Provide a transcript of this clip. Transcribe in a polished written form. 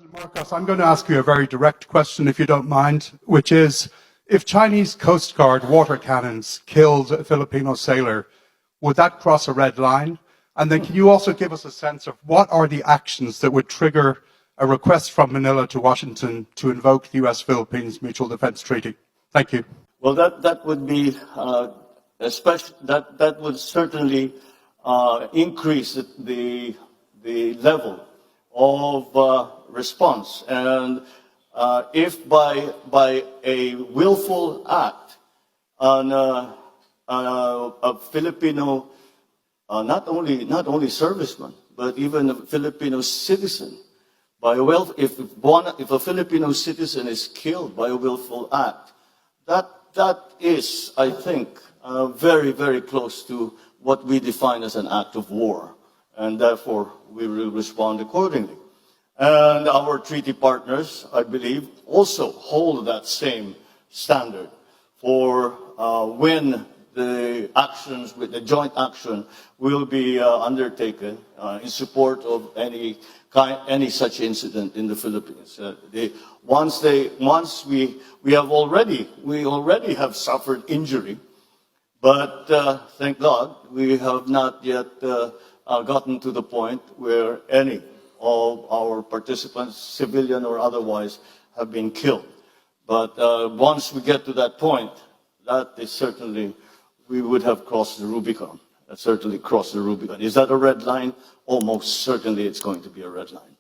President Marcos, I'm going to ask you a very direct question, if you don't mind, which is, if Chinese Coast Guard water cannons killed a Filipino sailor, would that cross a red line? And then can you also give us a sense of what are the actions that would trigger a request from Manila to Washington to invoke the U.S.-Philippines Mutual Defense Treaty? Thank you. Well, that would be that would certainly increase the level of response, and if by a willful act on a Filipino, not only serviceman, but even a Filipino citizen, if a Filipino citizen is killed by a willful act, that is, I think, very, very close to what we define as an act of war, and therefore we will respond accordingly. And our treaty partners, I believe, also hold that same standard for when the actions, with the joint action, will be undertaken in support of any such incident in the Philippines. Once we already have suffered injury, but thank God we have not yet gotten to the point where any of our participants, civilian or otherwise, have been killed. But once we get to that point, that is certainly, we would have crossed the Rubicon. Certainly crossed the Rubicon. Is that a red line? Almost certainly it's going to be a red line.